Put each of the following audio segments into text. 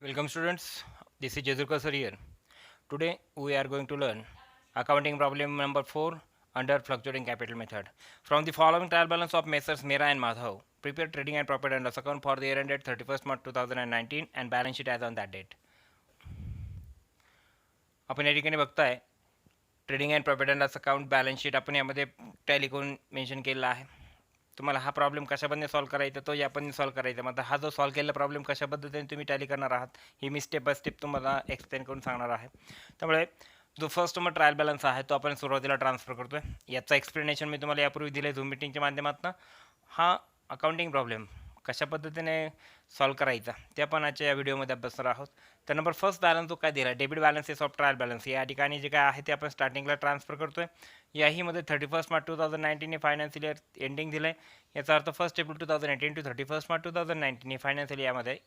Welcome students, this is Jazurka sir here. Today we are going to learn accounting problem number 4 under fluctuating capital method. From the following trial balance of Messrs. Mehra and Madhav, prepare trading and profit and loss account for the year ended 31st March 2019 and balance sheet as on that date. आपण या ठिकाणी बघताय trading and profit and loss account balance sheet आपण यामध्ये tally करून mention केलेला आहे. तुम्हाला हा प्रॉब्लेम कशा पद्धतीने सॉल्व्ह करायचा तो या पद्धतीने सॉल्व्ह करायचा. मग हा जो सॉल्व्ह केलेला प्रॉब्लेम कशा पद्धतीने तुम्ही टॅली करणार आहात हे मी स्टेप बाय स्टेप तुम्हाला एक्सप्लेन करून सांगणार आहे. त्यामुळे जो फर्स्ट मग ट्रायल बॅलन्स आहे तो आपण सुरुवातीला ट्रान्सफर करतोय. याचा एक्सप्लेनेशन मी तुम्हाला यापूर्वी दिलं आहे झूम मीटिंगच्या माध्यमातून. हा अकाउंटिंग प्रॉब्लेम कशा पद्धतीने सॉल्व्ह करायचा ते आपण आजच्या या व्हिडिओमध्ये अभ्यासणार आहोत. तर नंबर फर्स्ट बॅलन्स जो काय दिला debit balances of trial balance या ठिकाणी जे काय आहे ते आपण स्टार्टिंगला ट्रान्सफर करतोय. याहीमध्ये 31 मार्च 2019 हे फायनान्शियल इयर एंडिंग दिलं आहे. याचा अर्थ 1 एप्रिल 2018 टू 31 मार्च 2019 हे फायनान्शियल यामध्ये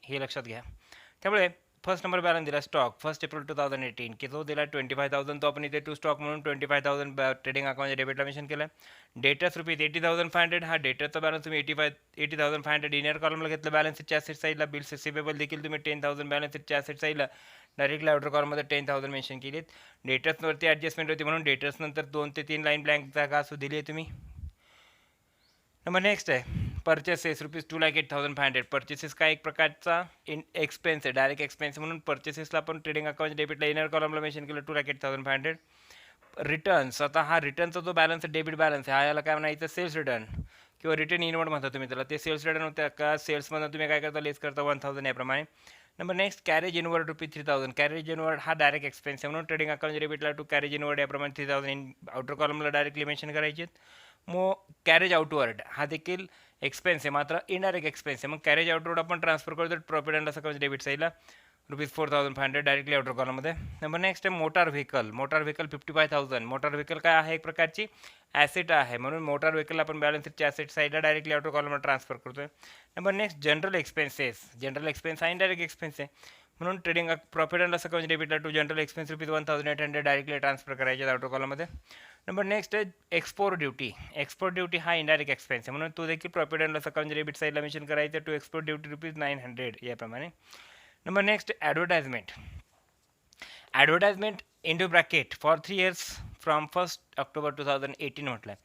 हे लक्षात घ्या. त्यामुळे फर्स्ट नंबर बॅलन्स दिला स्टॉक 1 एप्रिल 2018 की जो दिला 25,000 तो आपण इथे टू स्टॉक म्हणून 25,000 ट्रेडिंग अकाउंट डेबिटला मेन्शन केलं. डेटर्स रुपीज 80,500 हा डेटरचा बॅलन्स तुम्ही 80,500 इनियर कॉलमला घेतलं. बॅलन्स शीटच्या ॲसेट साईडला बिल्स रिसिवेबल देखील तुम्ही 10,000 बॅलन्स शीटच्या ॲसेट साईडला डायरेक्टली आउटर कॉलममध्ये 10,000 मेन्शन केलीत. डेटर्सवरती ॲडजस्टमेंट होती म्हणून डेटर्स नंतर 2 ते 3 लाईन ब्लँक जागा असू दिली आहे तुम्ही. नंबर नेक्स्ट आहे परचेसेस रुपीज 2,08,500. परचेसेस काय एक प्रकारचा एक्सपेन्स आहे, डायरेक्ट एक्सपेन्स म्हणून परचेसेसला आपण ट्रेडिंग अकाउंट डेबिटला इनर कॉलमला मेन्शन केलं 2,08,500. रिटर्न्स, आता हा रिटर्नचा जो बॅलन्स आहे डेबिट बॅलन्स आहे हा याला काय म्हणायचं सेल्स रिटर्न किंवा रिटर्न इनवर्ड म्हणता तुम्ही त्याला. ते सेल्स रिटर्न होत्या का सेल्समधून तुम्ही काय करता लेस करता 1,000 याप्रमाणे. Number next carriage inward rupees 3,000. Carriage inward हा डायरेक्ट एक्सपेन्स आहे म्हणून ट्रेडिंग अकाउंट डेबिटला टू कॅरेज इनवर्ड याप्रमाणे 3,000 इन आउटर कॉलमला डायरेक्टली मेन्शन करायचे. मग कॅरेज आउटवर्ड हा देखील एक्सपेन्स आहे मात्र इनडायरेक्ट एक्सपेन्स आहे. मग कॅरेज आउटवर्ड आपण ट्रान्सफर करतो profit and loss account debit साईडला रुपीज 4,500 डायरेक्टली आउटर कॉलममध्ये. नंबर नेक्स्ट आहे motor vehicle. Motor vehicle 55,000. Motor vehicle काय आहे एक प्रकारची ॲसेट आहे म्हणून मोटार व्हेकल आपण बॅलन्स शीटच्या ॲसेट साईडला डायरेक्टली आउटर कॉलमला ट्रान्सफर करतोय. Number next general expenses. General expense हा इनडायरेक्ट एक्सपेन्स आहे म्हणून trading profit and loss account डेबिटला to general expense rupees 1,800 directly transfer करायचे आउटर कॉलममध्ये. नंबर नेक्स्ट आहे एक्सपोर्ट ड्युटी. एक्सपोर्ट ड्युटी हा इनडायरेक्ट एक्सपेन्स आहे म्हणून तो देखील profit and loss account debit साईडला मेन्शन करायचं टू एक्सपोर्ट ड्युटी रुपीज 900 याप्रमाणे. Number next advertisement. Advertisement into bracket for 3 years from 1 October 2018 म्हटलं आहे.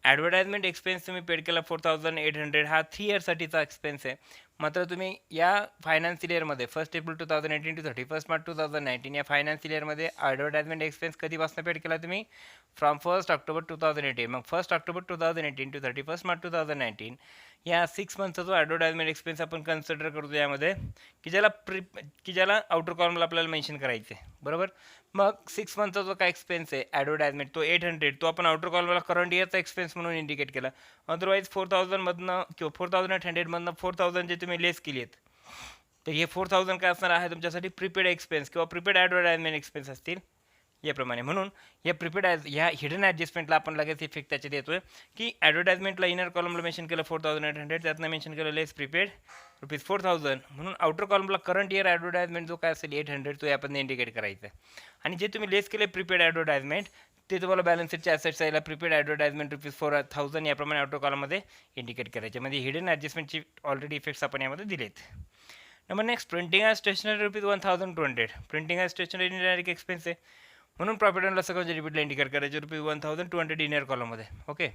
ॲडव्हर्टाइजमेंट एक्सपेन्स तुम्ही पेड केला 4,800 हा 3 yearsसाठीचा एक्सपेन्स आहे. मात्र तुम्ही या फायनान्शियल इयरमध्ये 1 एप्रिल 2018 टू 31 मार्च 2019 या फायनान्शियल इयरमध्ये ॲडव्हर्टाइजमेंट एक्सपेन्स कधीपासून पेड केला तुम्ही फ्रॉम 1 ऑक्टोबर 2018. मग 1 ऑक्टोबर 2018 टू 31 मार्च 2019 या 6 मंथचा जो ॲडव्हर्टाइजमेंट एक्सपेन्स आपण कन्सिडर करतो यामध्ये की ज्याला आउटर कॉलमला आपल्याला मेन्शन करायचं आहे बरोबर. मग 6 मंथचा जो काय एक्सपेन्स आहे ॲडव्हर्टाइजमेंट तो 800 तो आपण आउटर कॉलमला करंट इयरचा एक्सपेन्स म्हणून इंडिकेट केला. अदरवाईज 4,000मधनं किंवा 4,800मधनं 4,000 जे तुम्ही लेस केली आहेत तर हे 4,000 काय असणार आहे तुमच्यासाठी प्रीपेड एक्सपेन्स किंवा प्रीपेड ॲडव्हर्टाइजमेंट एक्सपेन्स असतील याप्रमाणे. म्हणून या प्रीपेड ह्या हिडन ॲडजस्टमेंटला आपण लगेच इफेक्ट त्याच्यात येतोय की ॲडव्हर्टाइजमेंटला इनर कॉलमला मेन्शन केलं 4,800 त्यातनं मेन्शन केलं लेस प्रीपेड रुपीज 4,000 म्हणून आउटर कॉलमला करंट इयर ॲडव्हर्टाइजमेंट जो काय असेल 800 तो यापर्यंत इंडिकेट करायचा आहे. आणि जे तुम्ही लेस केले प्रीपेड ॲडव्हर्टाइजमेंट ते तुम्हाला बॅलन्स शीटच्या ॲसेट्स साईडला प्रीपेड ॲडव्हर्टाइजमेंट रुपीज 4,000 याप्रमाणे आउटर कॉलममध्ये इंडिकेट करायचे. म्हणजे हिडन ॲडजस्टमेंटची ऑलरेडी इफेक्ट्स आपण यामध्ये दिलेत. Number next printing and stationery rupees 1,200. Printing and stationery direct expense आहे म्हणून प्रॉफिट अँड लॉस अकाउंट डेबिटला इंडिकेट करायचे रुपीज 1,200 इनियर कॉलममध्ये. ओके.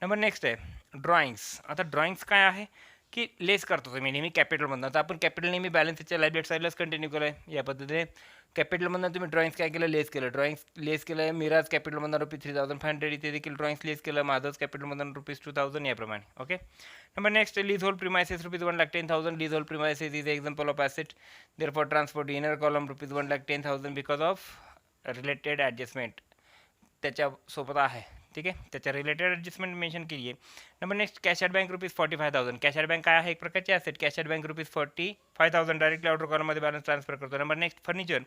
नंबर नेक्स्ट आहे ड्रॉइंग्स. आता ड्रॉइंग्स काय आहे की लेस करतो तुम्ही नेहमी कॅपिटलमधनं. तर आपण कॅपिटल नेहमी बॅलन्स शीटच्या लायबिलिटी साईडलाच कंटिन्यू केलं आहे या पद्धतीने. कॅपिटलमधनं तुम्ही ड्रॉइंग्स काय केलं लेस केलं. ड्रॉइंग्स लेस केलं आहे मिराज कॅपिटलमधनं रुपीज 3,500 इथे देखील ड्रॉइंग्स लेस केलं. माधवच कॅपिटलमधून रुपीज 2,000 याप्रमाणे. Okay. Number next lease hold premises rupees 1,10,000. Lease hold premises is example of asset therefore transport inner column rupees 1,10,000 because of related adjustment त्याच्यासोबत आहे. ठीक आहे त्याच्या रिलेटेड ॲडजस्टमेंट मेन्शन केली आहे. Number next cash at bank rupees 45,000. Cash at bank काय आहे एक प्रकारची asset. Cash at bank rupees 45,000 directly outer कॉलममध्ये बॅलन्स ट्रान्सफर करतो. Number next furniture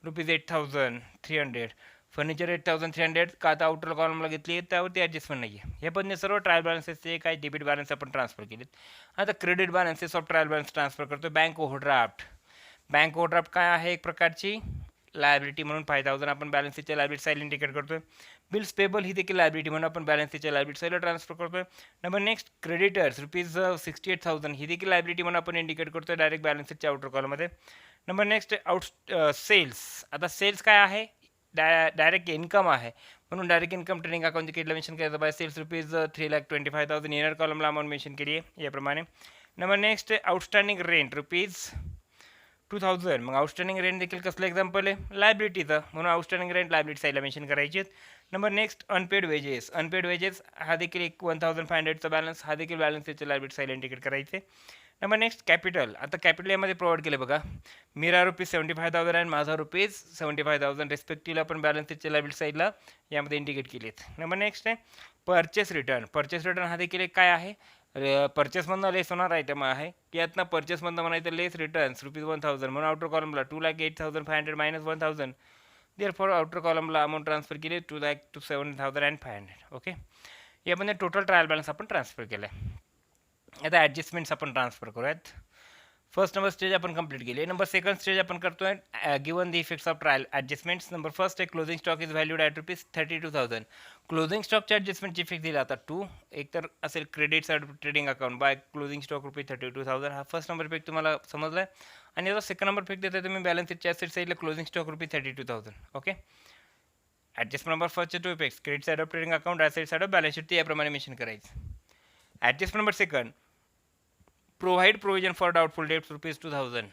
rupees 8,300. Furniture 8,300 का आता आउटर कॉलमला घेतली आहे त्यावरती ॲडजस्टमेंट नाही आहे. हे पण सर्व ट्रायल बॅलन्सेसचे काय डेबिट बॅलन्स आपण ट्रान्सफर केलेत. आता credit balances of trial balance transfer करतो. Bank overdraft. बँक ओव्हरड्राफ्ट काय आहे एक प्रकारची लायबिलिटी म्हणून 5000 आपण बॅलन्स शीटच्या लायबिलिटी साईडला इंडिकेट करतोय. बिल्स पेबल ही देखील लायबिलिटी म्हणून आपण बॅलन्स शीटच्या लायबिलिटी साईडला ट्रान्सफर करतोय. नंबर नेक्स्ट क्रेडिटर्स रुपीज 68,000 ही देखील लायबिलिटी म्हणून आपण इंडिकेट करतोय डायरेक्ट बॅलन्स शीटच्या आउटर कॉलममध्ये. Number next sales. आता सेल्स काय आहे? डायरेक्ट इन्कम आहे, म्हणून डायरेक्ट इन्कम ट्रेडिंग अकाउंट तिकीटला मेन्शन करायचं. बाय सेल्स रुपीज 3,25,000 इनर कॉलमला अमाऊंट मेन्शन केली आहे याप्रमाणे. Number next outstanding rent rupees 2,000. मग आउटस्टँडिंग रेंट देखील कसलं एक्झाम्पल आहे? लायबिलिटीचं, म्हणून आउटस्टँडिंग रेंट लायबिलिटी साईडला मेन्शन करायची आहेत. Number next unpaid wages. Unpaid wages हा देखील एक 1,500चा बॅलन्स, हा देखील बॅलन्स त्याच्या लायबिलिटी साईडला इंडिकेट करायचे. Number next capital. आता कॅपिटल यामध्ये प्रोव्हाइड केलं बघा, मीरा रुपीज 75,000 आणि माझा रुपीज 75,000 रिस्पेक्टिव्हली आपण बॅलन्स त्याच्या लायबिलिटी साईडला यामध्ये इंडिकेट केले आहेत. नंबर नेक्स्ट आहे परचेस रिटर्न. परचेस रिटर्न हा देखील एक काय आहे? परचेसमधनं लेस होणार आयटम आहे. यातनं परचेसमधनं म्हणायचं लेस रिटर्न्स रुपीज 1,000, म्हणून आउटर कॉलमला 2,08,500 मायनस 1,000. देअरफॉर आउटर कॉलमला अमाऊंट ट्रान्सफर केली 2,07,500. ओके, यामध्ये टोटल ट्रायल बॅलन्स आपण ट्रान्सफर केलं आहे. आता ॲडजस्टमेंट्स आपण ट्रान्सफर करूयात. फर्स्ट नंबर स्टेज आपण कंप्लीट केली. नंबर सेकंड स्टेज आपण करतोय given the effects of trial adjustments. Number first आहे closing stock is valued at rupees 32,000. Closing स्टॉकच्या ॲडजस्टमेंटची इफेक्ट दिला आता 2. एक तर असेल credit side trading account by closing stock rupees 32,000. हा फर्स्ट नंबर इफेक्ट तुम्हाला समजला आहे. आणि याचा सेकंड नंबर इफेक्ट देताय तुम्ही बॅलन्स शीटच्या ॲसेट साईडला closing stock rupees 32,000. Okay, adjustment number फर्स्टचे 2 effects credit side of trading account asset side of balance sheet, ते याप्रमाणे मेन्शन करायचं. Adjustment number second provide provision for doubtful debts rupees 2,000.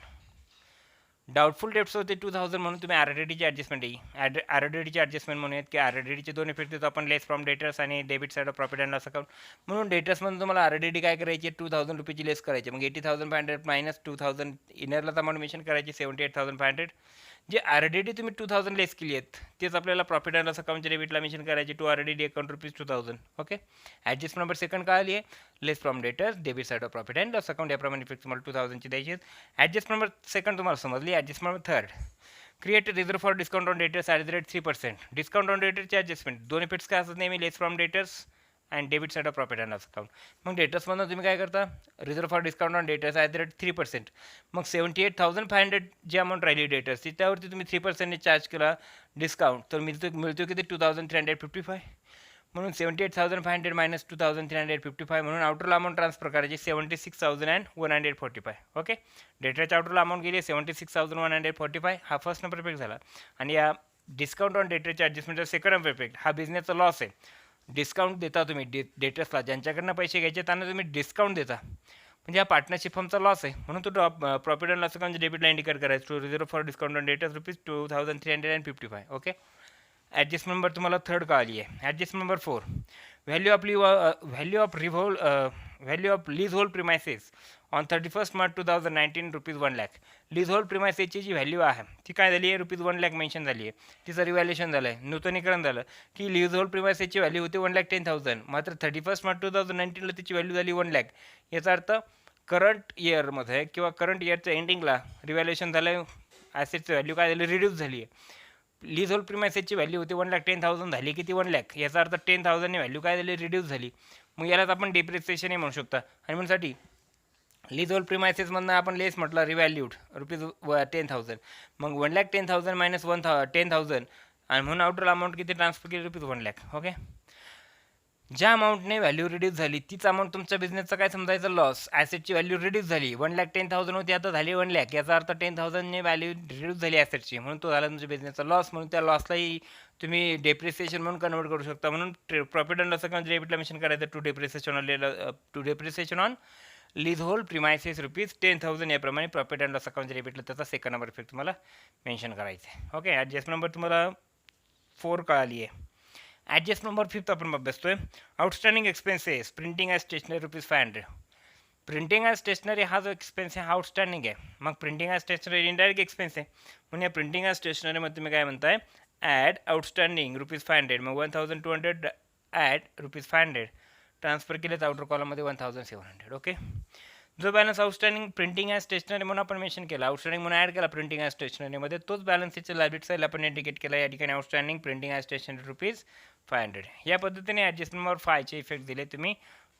Doubtful debts होते 2,000, म्हणून तुम्ही आरडीडीची adjustment येईल. आरडीडीची adjustment म्हणूयात की आरडीडीचे 2 इफेक्ट देतो आपण, लेस फ्रॉम डेटर्स आणि debit side of profit and loss account. म्हणून डेटर्समध्ये तुम्हाला आरडीडी काय करायची? 2,000 रुपयाची लेस करायची. मग 80,500 मायनस 2,000 इनरलाच अमाऊंट मेन्शन करायची 78,500. जे आरडीडी तुम्ही 2,000 लेस केली आहेत तेच आपल्याला प्रॉफिट अँड लॉस अकाउंटच्या डेबिटला मेन्शन करायची to RDD account rupees 2,000. Okay, adjust number second काय आली आहे? Less from debtors debit side of profit and loss account, याप्रमाणे इफेक्ट तुम्हाला 2,000ची द्यायची आहेत. ॲडजस्ट नंबर सेकंड तुम्हाला समजली. Adjust number third create reserve for discount on debtors at the rate 3%. Discount on डेटरची ॲडजस्टमेंट 2 इफेक्ट्स काय असतात नेहमी? Less from debtors and debit side of profit and loss account. मग डेटर्समधून तुम्ही काय करता? Reserve for discount on debtors at the rate 3%. मग 78,500 जी amount राहिली डेटर्सची त्यावरती तुम्ही 3% चार्ज केला डिस्काउंट, तर मिळतो किती? 2,355. म्हणून 78,500 मायनस 2,355, म्हणून आउटरला अमाऊंट ट्रान्सफर करायची 76,145. ओके, डेटाच्या आउटरला अमाऊंट गेली 76,145. हा फर्स्ट नंबर इफेक्ट झाला. आणि या डिस्काउंट ऑन डेटरच्या ॲडजस्टमेंटचा सेकंड नंबर इफेक्ट हा बिझनेसचा लॉस आहे. डिस्काउंट देता तुम्ही डेटर्सला, ज्यांच्याकडनं पैसे घ्यायचे त्यांना तुम्ही डिस्काउंट देता, म्हणजे हा पार्टनरशिप फर्मचा लॉस आहे. म्हणून तो प्रॉफिट अँड लॉस अकाउंटच्या डेबिटला इंडिकेट करायचं to reserve for discount on debtors rupees 2,355. Okay, adjust number तुम्हाला थर्ड का आली आहे. Adjust number 4 value of lease hold premises on 31 March 2019 rupees 1,00,000. Lease hold प्रिमायसेसची जी व्हॅल्यू आहे ती काय झाली आहे? रुपीज 1,00,000 मेन्शन झाली आहे. तिचं रिव्हॅल्युएशन झालं आहे, नूतनीकरण झालं की लीज होल्ड प्रिमायसेसची व्हॅल्यू होती 1,10,000, मात्र 31 मार्च 2019ला तिची व्हॅल्यू झाली 1,00,000. याचा अर्थ करंट इयरमध्ये किंवा करंट इयरच्या एंडिंगला रिव्हॅल्युएशन झालं आहे, ॲसेटची व्हॅल्यू काय झाली? रिड्यूस झाली आहे. लीज होल्ड प्रिमायसेसची व्हॅल्यू होती 1,10,000 झाली किती? 1,00,000. याचा अर्थ 10,000 व्हॅल्यू काय झाली? रिड्यूस झाली. मग यालाच आपण डिप्रिसिएशन म्हणू शकता. आणि म्हणूनसाठी लीज होल्ड प्रिमायसेसमधनं आपण लेस म्हटलं रिव्हॅल्यूड रुपीज 10,000. मग 1,10,000 मायनस 10,000 आणि म्हणून आउटर अमाऊंट किती ट्रान्सफर केली? रुपीज 1,00,000. ओके, ज्या अमाऊंटने व्हॅल्यू रिड्यूस झाली तीच अमाऊंट तुमच्या बिझनेसचा काय समजायचं? लॉस. ॲसेटची व्हॅल्यू रिड्यूस झाली, 1,10,000 होती आता झाली 1,00,000. याचा अर्थ 10,000ने व्हॅल्यू रिड्यूस झाली ॲसेटची, म्हणून तो झाला तुमच्या बिझनेसचा लॉस. म्हणून त्या लॉसलाही तुम्ही डेप्रिसिएशन म्हणून कन्वर्ट करू शकता. म्हणून प्रॉफिट अँड लॉस अकाउंट डेबिटला मेन्शन करायचं to depreciation on lease hold premises rupees 10,000. याप्रमाणे प्रॉफिट अँड लॉस अकाउंट डेबिटला त्याचा सेकंड नंबर इफेक्ट तुम्हाला मेन्शन करायचं आहे. ओके, ॲडजस्ट नंबर तुम्हाला 4 कळाली आहे. ॲडजस्ट नंबर 5 आपण अभ्यासतोय. Outstanding expenses printing as stationery rupees 500. Printing as stationery हा जो एक्सपेन्स आहे हा आउटस्टँडिंग आहे. मग printing as stationery indirect expense आहे, म्हणून या प्रिंटिंग ॲज स्टेशनरीमध्ये तुम्ही काय म्हणताय? Add outstanding rupees 500. मग 1,200 ॲड रुपीज 500 ट्रान्सफर केलेत आउटर कॉलममध्ये 1,700. ओके, जो balance outstanding printing as stationery म्हणून आपण मेन्शन केला, आउटस्टँडिंग म्हणून ॲड केला प्रिंटिंग ॲज स्टेशनरीमध्ये, तोच बॅलन्सच्या लायबिलिटी साईडला आपण इंडिकेट केला या ठिकाणी outstanding printing as stationery rupees 500. या पद्धतीने ॲडजस्ट नंबर 5चे इफेक्ट दिले तुम्ही.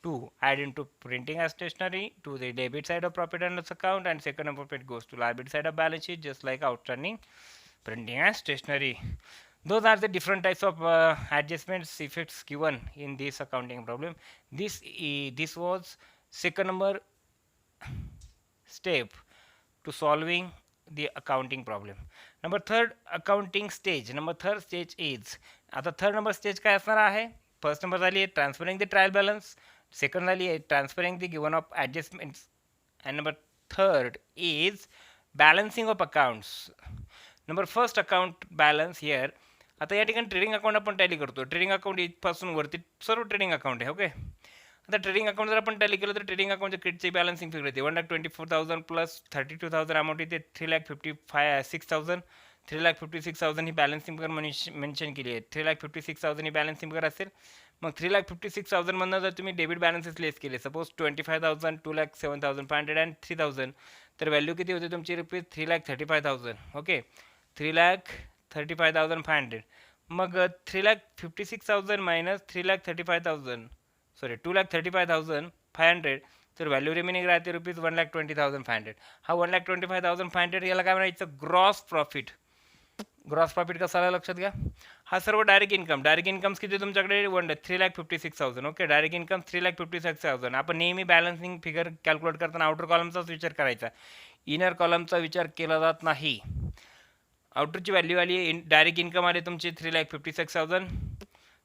2 add in to printing as stationery to the debit side of profit and loss account, and second number effect goes to liability side of balance sheet just like outstanding printing and stationery. Those are the different types of adjustments effects given in this accounting problem. This was second number step to solving the accounting problem. Number third stage is, आता third number stage काय असणार आहे? First number झाली आहे transferring the trial balance, second झाली आहे transferring the given of adjustments, and number third is balancing of accounts. Number first account balance here. आता या ठिकाणी ट्रेडिंग अकाउंट आपण टॅली करतो. ट्रेडिंग अकाउंट इथपासून वरती सर्व ट्रेडिंग अकाउंट आहे. ओके, आता ट्रेडिंग अकाउंट जर आपण टॅली केलं तर ट्रेडिंग अकाउंटच्या क्रेडिटची बॅलन्सिंग फिगर येते 1,24,000 प्लस 32,000 अमाऊंट येते 3,56,000. 3,56,000 ही बॅलन्सिंग फिगर मेन्शन केली आहे. 3,56,000 ही बॅलन्सिंग फिगर असेल. मग 3,56,000 मधनं जर तुम्ही डेबिट बॅलन्सेस लेस केले, सपोज 25,000, 2,07,500 अँड 3,000, तर व्हॅल्यू किती होते तुमची रुपीज 3,35,000. ओके, 3,35,500. मग 3,56,000 मायनस 3,35,000, सॉरी 2,35,500, तर व्हॅल्यू रिमेनिंग राहते रुपीज 1,20,500. हा 1,25,500 याला काय म्हणायचं? Gross profit. ग्रॉस प्रॉफिट कसा आला लक्षात घ्या. हा सर्व डायरेक्ट इन्कम. डायरेक्ट इन्कम्स किती तुमच्याकडे 3,56,000. Okay, direct income 3,56,000. आपण नेहमी बॅलन्सिंग फिगर कॅल्क्युलेट करताना आउटर कॉलमचाच विचार करायचा, इनर कॉलमचा विचार केला जात नाही. आउटरची व्हॅल्यू आली, डायरेक्ट इन्कम आले तुमचे 3,56,000.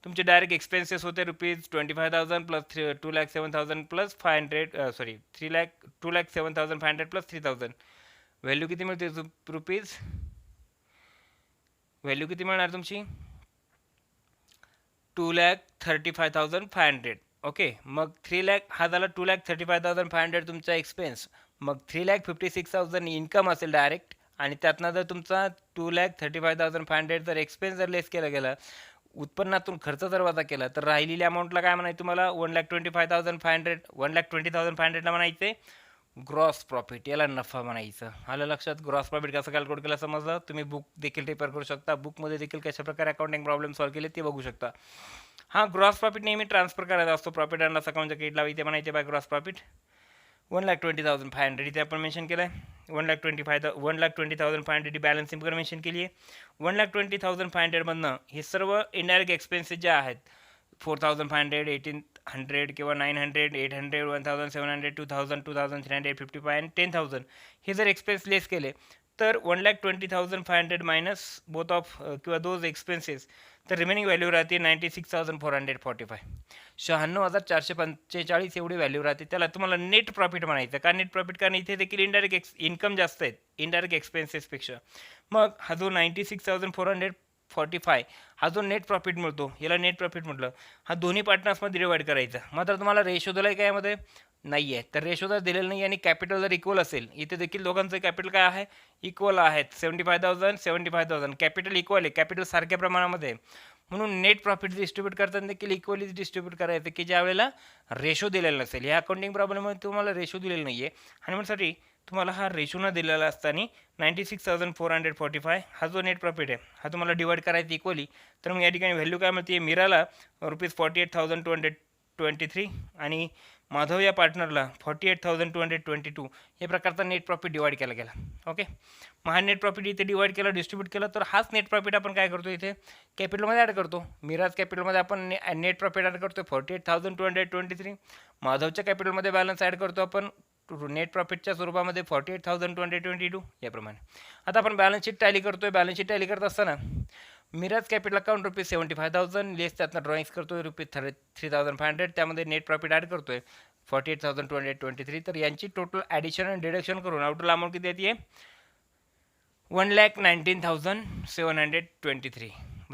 तुमचे डायरेक्ट एक्सपेन्सेस होते rupees 25,000 plus 2,07,000 plus 500, sorry 2,07,500 plus 3,000. Value किती मिळते रुपीज? व्हॅल्यू किती मिळणार तुमची? 2,35,500. ओके, मग 3,00,000 हा झाला 2,35,500 तुमचा एक्सपेन्स. मग 3,56,000 इन्कम असेल डायरेक्ट, आणि त्यातनं जर तुमचा 2,35,500 जर एक्सपेन्स जर लेस केला गेला, उत्पन्नातून खर्च जर वजा केला, तर राहिलेल्या अमाऊंटला काय म्हणायचं तुम्हाला? 1,25,500. 1,20,500ला म्हणायचे ग्रॉस प्रॉफिट, याला नफा म्हणायचं. आलं लक्षात? ग्रॉस प्रॉफिट कसं कॅल्क्युलेट केलं समजलं? तुम्ही बुक देखील रेफर करू शकता. बुकमध्ये देखील कशा प्रकारे अकाउंटिंग प्रॉब्लेम सॉल्व्ह केले ते बघू शकता. हा ग्रॉस प्रॉफिट नेहमी ट्रान्सफर करायचा असतो प्रॉफिट अँड लॉस अकाउंटच्या क्रेडिटला, इथे म्हणायचे बाय ग्रॉस प्रॉफिट 1,20,500 इथे आपण मेन्शन केलं आहे. 1,20,500 ही बॅलन्सिंग फिगर मेन्शन केली आहे. 1,20,500 मधनं हे सर्व इनडायरेक्ट एक्सपेन्सेस जे आहेत 4,500, 1,800 किंवा 900, 800, 1,700, 2,000, 2,355 आणि 10,000 हे जर एक्सपेन्स लेस केले, तर 1,20,500 मायनस बोथ ऑफ किंवा दोज एक्सपेन्सेस, तर रिमेनिंग व्हॅल्यू राहते 96,445. 96,445 एवढी व्हॅल्यू राहते. त्याला तुम्हाला नेट प्रॉफिट म्हणायचं. का नेट प्रॉफिट? कारण इथे देखील इनडायरेक्ट इन्कम जास्त आहेत इनडायरेक्ट एक्सपेन्सेसपेक्षा. मग हा जो 96,445 हा जो नेट प्रॉफिट मिळतो, याला नेट प्रॉफिट म्हटलं. हा दोन्ही पार्टनर्समध्ये डिवाईड करायचा. मात्र तुम्हाला रेशो दिला आहे काय यामध्ये? नाही आहे. तर रेशो जर दिलेलं नाही आणि कॅपिटल जर इक्वल असेल, इथे देखील दोघांचं कॅपिटल काय आहे? इक्वल आहेत. 75,000, 75,000 कॅपिटल इक्वल आहे. कॅपिटल सारख्या प्रमाणामध्ये आहे. म्हणून नेट प्रॉफिट डिस्ट्रीब्यूट करताना देखील इक्वली डिस्ट्रीब्यूट करायचं, की ज्या वेळेला रेशो दिलेला नसेल. ह्या अकाउंटिंग प्रॉब्लेममध्ये तुम्हाला रेशो दिलेला नाही आहे, आणि म्हणून तुम्हाला हा रेशो न दिलेला असताना 96,445 हा जो नेट प्रॉफिट आहे हा तुम्हाला डिवाईड करायचा इक्वली. तर मग या ठिकाणी व्हॅल्यू काय मिळते? मीराला रुपीज 48,223 आणि माधव या पार्टनरला 48,222 हे प्रकारचा नेट प्रॉफिट डिवाईड केला गेला. ओके, मग हा नेट प्रॉफिट इथे डिवाईड केला, डिस्ट्रीब्यूट केला, तर हाच नेट प्रॉफिट आपण काय करतो? इथे कॅपिटलमध्ये ॲड करतो. मिराज कॅपिटलमध्ये आपण नेट प्रॉफिट ॲड करतो 48,223. माधवच्या कॅपिटलमध्ये बॅलन्स ॲड करतो आपण नेट प्रॉफिटच्या स्वरूपामध्ये 48,222 याप्रमाणे. आता आपण बॅलन्स शीट टॅली करतोय. बॅलन्स शीट टॅली करत असताना मिराज कॅपिटल अकाउंट रुपीज 75,000 लेस त्यातनं ड्रॉइंग्स करतोय रुपीज 3,500. त्यामध्ये नेट प्रॉफिट ॲड करतोय 48,223. तर यांची टोटल ॲडिशन आणि डिडक्शन करून आउटल अमाऊंट किती येते? 1,19,723.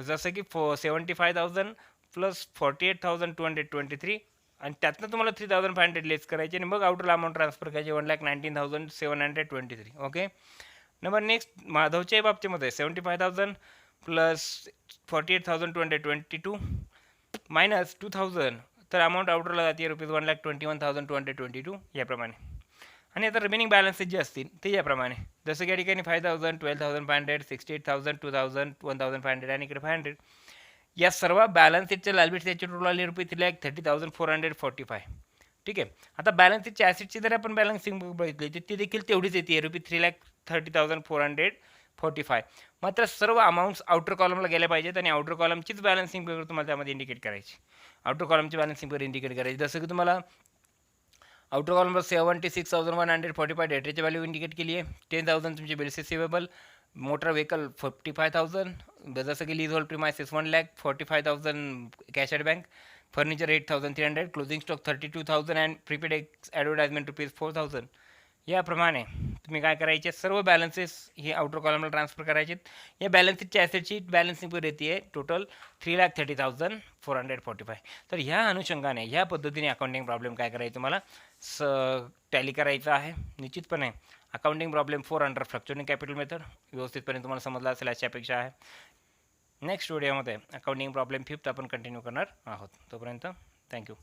जसं की 75,000 प्लस 48,223 आणि त्यातनं तुम्हाला 3,500 लेस करायचे आणि मग आउटर अमाऊंट ट्रान्सफर करायचे 1,19,723. ओके, नंबर नेक्स्ट माधवच्या बाबतीमध्ये 75,000 प्लस 48,222 मायनस 2,000, तर अमाऊंट आउटरला जाते रुपीज 1,21,222 याप्रमाणे. आणि आता रिमेनिंग बॅलन्सेस जे असतील ते याप्रमाणे, जसं की या ठिकाणी 5,000, 12,500, 68,000, 2,000, 1,500 आणि इकडे 500. या सर्व बॅलन्स शीटचे लायबिलिटी त्याची टोटल आली रुपये 3,30,445. ठीक आहे. आता बॅलन्स शीटच्या ॲसेटची जर आपण बॅलन्सिंग बघितली तर ती देखील तेवढीच येते रुपये 3,30,445. मात्र सर्व अमाऊंट्स आउटर कॉलमला गेल्या पाहिजेत आणि आउटर कॉलमचीच बॅलन्सिंग फिगर तुम्हाला त्यामध्ये इंडिकेट करायची. आउटर कॉलमची बॅलन्सिंग फिगर इंडिकेट करायची. जसं की तुम्हाला आउटर कॉलमवर 76,145 डेटरीची व्हॅल्यू इंडिकेट केली आहे. 10,000 तुमची बिल्स रिसिवेबल, मोटर व्हेकल 55,000, जसं की lease hold premises 1,45,000 cash at bank, furniture 8,300, closing stock 32,000 and prepaid advertisement ₹4,000. याप्रमाणे तुम्ही काय करायचे, सर्व बॅलन्सेस हे आउटर कॉलमला ट्रान्सफर करायचे. या बॅलन्सेसच्या ॲसेटची बॅलन्सिंग पर येते टोटल 3,30,445. तर ह्या अनुषंगाने ह्या पद्धतीने अकाउंटिंग प्रॉब्लेम काय करायचं तुम्हाला टॅली करायचं आहे. निश्चितपणे accounting problem 4 under fluctuating capital method व्यवस्थितपणे तुम्हाला समजला असेल अशी अपेक्षा आहे. नेक्स्ट व्हिडिओमध्ये अकाउंटिंग प्रॉब्लेम 5th आपण कंटिन्यू करणार आहोत. तोपर्यंत थँक्यू.